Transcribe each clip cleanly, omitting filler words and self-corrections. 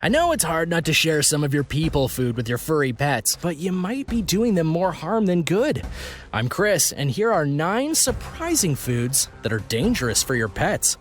I know it's hard not to share some of your people food with your furry pets, but you might be doing them more harm than good. I'm Chris, and here are 9 surprising foods that are dangerous for your pets.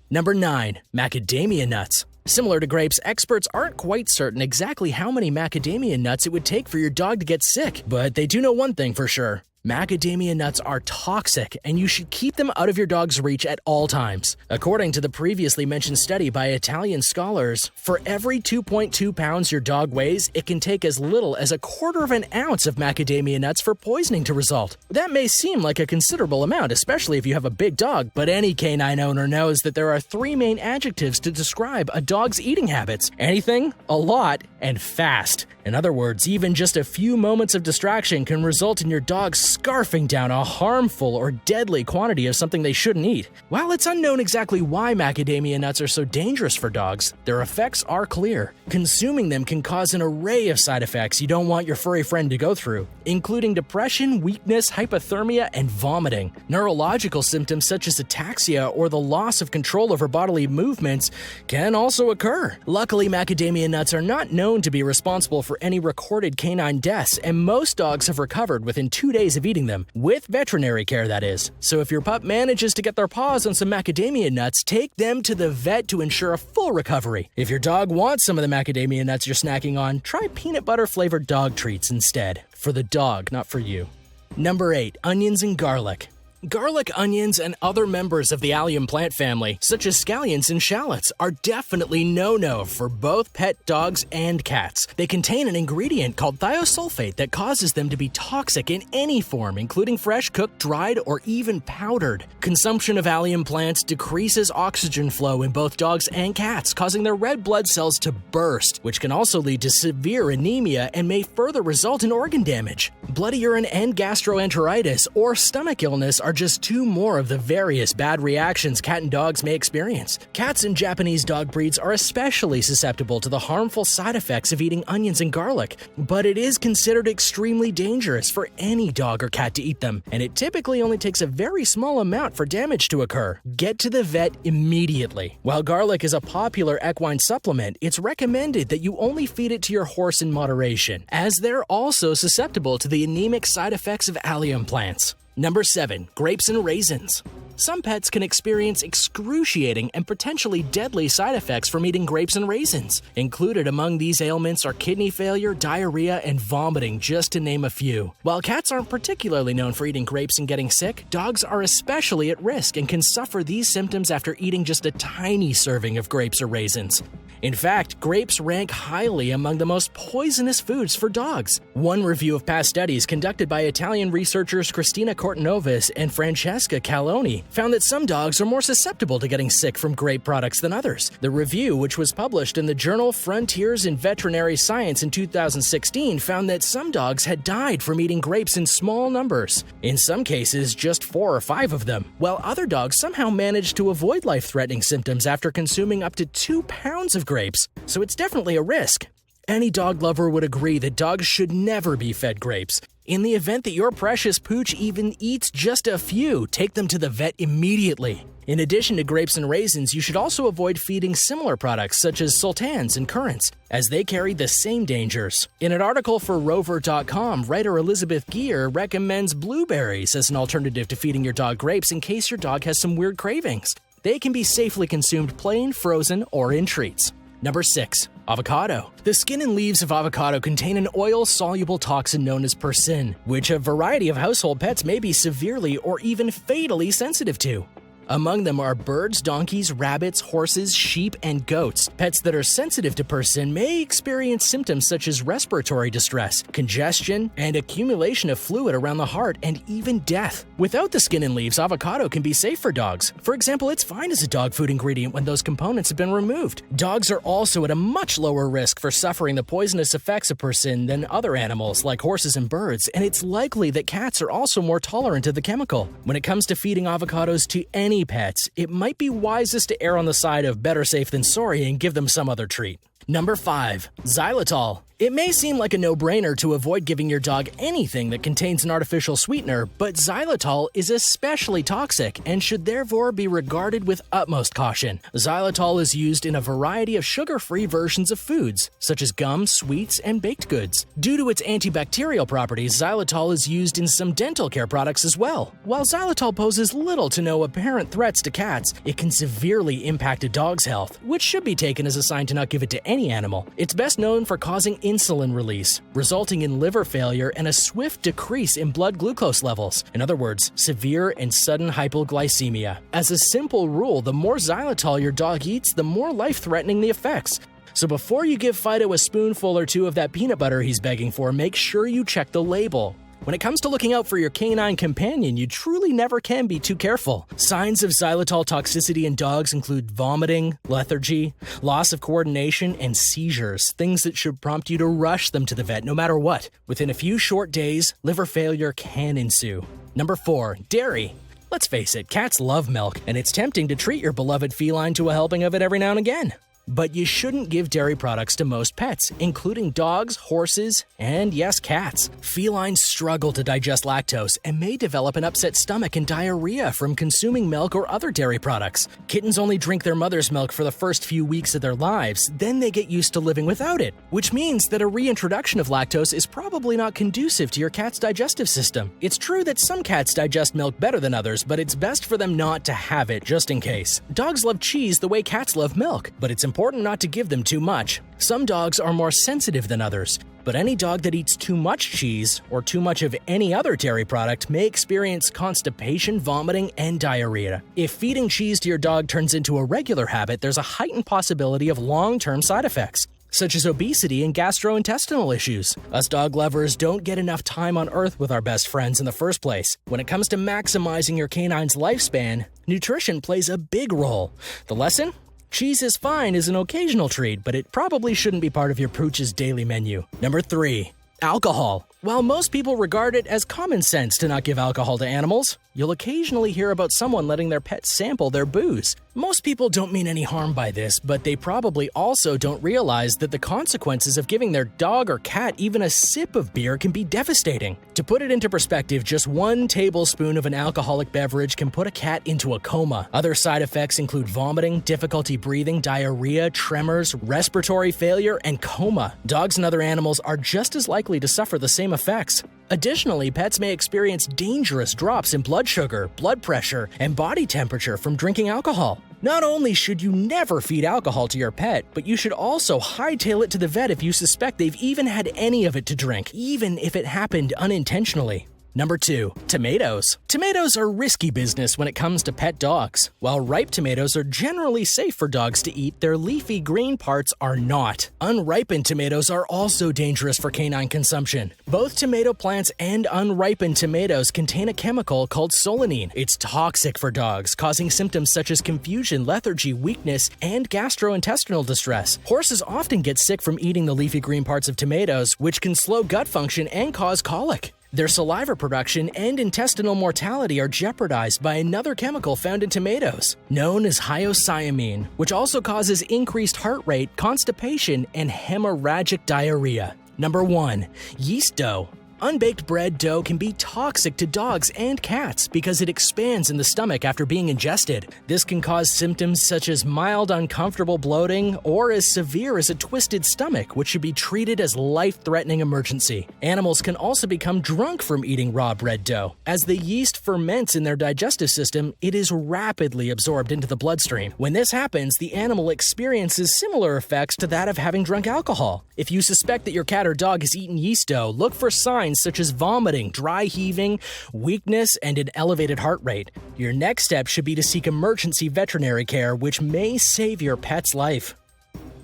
Number 9. Macadamia nuts. Similar to grapes, experts aren't quite certain exactly how many macadamia nuts it would take for your dog to get sick, but they do know one thing for sure. Macadamia nuts are toxic, and you should keep them out of your dog's reach at all times. According to the previously mentioned study by Italian scholars, for every 2.2 pounds your dog weighs, it can take as little as 1/4 of an ounce of macadamia nuts for poisoning to result. That may seem like a considerable amount, especially if you have a big dog, but any canine owner knows that there are 3 main adjectives to describe a dog's eating habits: anything, a lot, and fast. In other words, even just a few moments of distraction can result in your dog scarfing down a harmful or deadly quantity of something they shouldn't eat. While it's unknown exactly why macadamia nuts are so dangerous for dogs, their effects are clear. Consuming them can cause an array of side effects you don't want your furry friend to go through, including depression, weakness, hypothermia, and vomiting. Neurological symptoms such as ataxia or the loss of control over bodily movements can also occur. Luckily, macadamia nuts are not known to be responsible for any recorded canine deaths, and most dogs have recovered within 2 days of eating them, with veterinary care that is. So if your pup manages to get their paws on some macadamia nuts, take them to the vet to ensure a full recovery. If your dog wants some of the macadamia nuts you're snacking on, try peanut butter flavored dog treats instead. For the dog, not for you. Number 8. Onions and garlic. Garlic, onions, and other members of the Allium plant family, such as scallions and shallots, are definitely no-no for both pet dogs and cats. They contain an ingredient called thiosulfate that causes them to be toxic in any form, including fresh, cooked, dried, or even powdered. Consumption of Allium plants decreases oxygen flow in both dogs and cats, causing their red blood cells to burst, which can also lead to severe anemia and may further result in organ damage. Bloody urine and gastroenteritis or stomach illness are just 2 more of the various bad reactions cat and dogs may experience. Cats and Japanese dog breeds are especially susceptible to the harmful side effects of eating onions and garlic, but it is considered extremely dangerous for any dog or cat to eat them, and it typically only takes a very small amount for damage to occur. Get to the vet immediately. While garlic is a popular equine supplement, it's recommended that you only feed it to your horse in moderation, as they're also susceptible to the anemic side effects of Allium plants. Number 7. Grapes and raisins. Some pets can experience excruciating and potentially deadly side effects from eating grapes and raisins. Included among these ailments are kidney failure, diarrhea, and vomiting, just to name a few. While cats aren't particularly known for eating grapes and getting sick, dogs are especially at risk and can suffer these symptoms after eating just a tiny serving of grapes or raisins. In fact, grapes rank highly among the most poisonous foods for dogs. One review of past studies conducted by Italian researchers Cortinovis and Caloni found that some dogs are more susceptible to getting sick from grape products than others. The review, which was published in the journal Frontiers in Veterinary Science in 2016, found that some dogs had died from eating grapes in small numbers. In some cases, just 4 or 5 of them, while other dogs somehow managed to avoid life-threatening symptoms after consuming up to 2 pounds of grapes. So it's definitely a risk. Any dog lover would agree that dogs should never be fed grapes. In the event that your precious pooch even eats just a few, take them to the vet immediately. In addition to grapes and raisins, you should also avoid feeding similar products such as sultans and currants, as they carry the same dangers. In an article for Rover.com, writer Elizabeth Geer recommends blueberries as an alternative to feeding your dog grapes in case your dog has some weird cravings. They can be safely consumed plain, frozen, or in treats. Number 6. Avocado. The skin and leaves of avocado contain an oil-soluble toxin known as persin, which a variety of household pets may be severely or even fatally sensitive to. Among them are birds, donkeys, rabbits, horses, sheep, and goats. Pets that are sensitive to persin may experience symptoms such as respiratory distress, congestion, and accumulation of fluid around the heart, and even death. Without the skin and leaves, avocado can be safe for dogs. For example, it's fine as a dog food ingredient when those components have been removed. Dogs are also at a much lower risk for suffering the poisonous effects of persin than other animals like horses and birds, and it's likely that cats are also more tolerant of the chemical. When it comes to feeding avocados to any pets, it might be wisest to err on the side of better safe than sorry and give them some other treat. Number 5. Xylitol. It may seem like a no-brainer to avoid giving your dog anything that contains an artificial sweetener, but xylitol is especially toxic and should therefore be regarded with utmost caution. Xylitol is used in a variety of sugar-free versions of foods, such as gum, sweets, and baked goods. Due to its antibacterial properties, xylitol is used in some dental care products as well. While xylitol poses little to no apparent threats to cats, it can severely impact a dog's health, which should be taken as a sign to not give it to any animal. It's best known for causing insulin release, resulting in liver failure and a swift decrease in blood glucose levels. In other words, severe and sudden hypoglycemia. As a simple rule, the more xylitol your dog eats, the more life-threatening the effects. So before you give Fido a spoonful or two of that peanut butter he's begging for, make sure you check the label. When it comes to looking out for your canine companion, you truly never can be too careful. Signs of xylitol toxicity in dogs include vomiting, lethargy, loss of coordination, and seizures, things that should prompt you to rush them to the vet no matter what. Within a few short days, liver failure can ensue. Number 4. Dairy. Let's face it, cats love milk, and it's tempting to treat your beloved feline to a helping of it every now and again. But you shouldn't give dairy products to most pets, including dogs, horses, and yes, cats. Felines struggle to digest lactose and may develop an upset stomach and diarrhea from consuming milk or other dairy products. Kittens only drink their mother's milk for the first few weeks of their lives, then they get used to living without it, which means that a reintroduction of lactose is probably not conducive to your cat's digestive system. It's true that some cats digest milk better than others, but it's best for them not to have it, just in case. Dogs love cheese the way cats love milk, but it's important not to give them too much. Some dogs are more sensitive than others, but any dog that eats too much cheese or too much of any other dairy product may experience constipation, vomiting, and diarrhea. If feeding cheese to your dog turns into a regular habit, there's a heightened possibility of long-term side effects, such as obesity and gastrointestinal issues. Us dog lovers don't get enough time on Earth with our best friends in the first place. When it comes to maximizing your canine's lifespan, nutrition plays a big role. The lesson? Cheese is fine as an occasional treat, but it probably shouldn't be part of your pooch's daily menu. Number 3. Alcohol. While most people regard it as common sense to not give alcohol to animals, you'll occasionally hear about someone letting their pet sample their booze. Most people don't mean any harm by this, but they probably also don't realize that the consequences of giving their dog or cat even a sip of beer can be devastating. To put it into perspective, just 1 tablespoon of an alcoholic beverage can put a cat into a coma. Other side effects include vomiting, difficulty breathing, diarrhea, tremors, respiratory failure, and coma. Dogs and other animals are just as likely to suffer the same effects. Additionally, pets may experience dangerous drops in blood sugar, blood pressure, and body temperature from drinking alcohol. Not only should you never feed alcohol to your pet, but you should also hightail it to the vet if you suspect they've even had any of it to drink, even if it happened unintentionally. Number 2. Tomatoes. Tomatoes are risky business when it comes to pet dogs. While ripe tomatoes are generally safe for dogs to eat, their leafy green parts are not. Unripened tomatoes are also dangerous for canine consumption. Both tomato plants and unripened tomatoes contain a chemical called solanine. It's toxic for dogs, causing symptoms such as confusion, lethargy, weakness, and gastrointestinal distress. Horses often get sick from eating the leafy green parts of tomatoes, which can slow gut function and cause colic. Their saliva production and intestinal mortality are jeopardized by another chemical found in tomatoes, known as hyoscyamine, which also causes increased heart rate, constipation, and hemorrhagic diarrhea. Number 1. Yeast dough. Unbaked bread dough can be toxic to dogs and cats because it expands in the stomach after being ingested. This can cause symptoms such as mild uncomfortable bloating or as severe as a twisted stomach, which should be treated as life-threatening emergency. Animals can also become drunk from eating raw bread dough. As the yeast ferments in their digestive system, it is rapidly absorbed into the bloodstream. When this happens, the animal experiences similar effects to that of having drunk alcohol. If you suspect that your cat or dog has eaten yeast dough, look for signs such as vomiting, dry heaving, weakness, and an elevated heart rate. Your next step should be to seek emergency veterinary care, which may save your pet's life.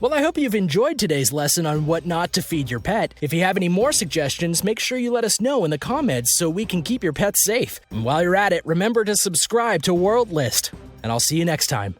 Well, I hope you've enjoyed today's lesson on what not to feed your pet. If you have any more suggestions, make sure you let us know in the comments so we can keep your pets safe. And while you're at it, remember to subscribe to World List. And I'll see you next time.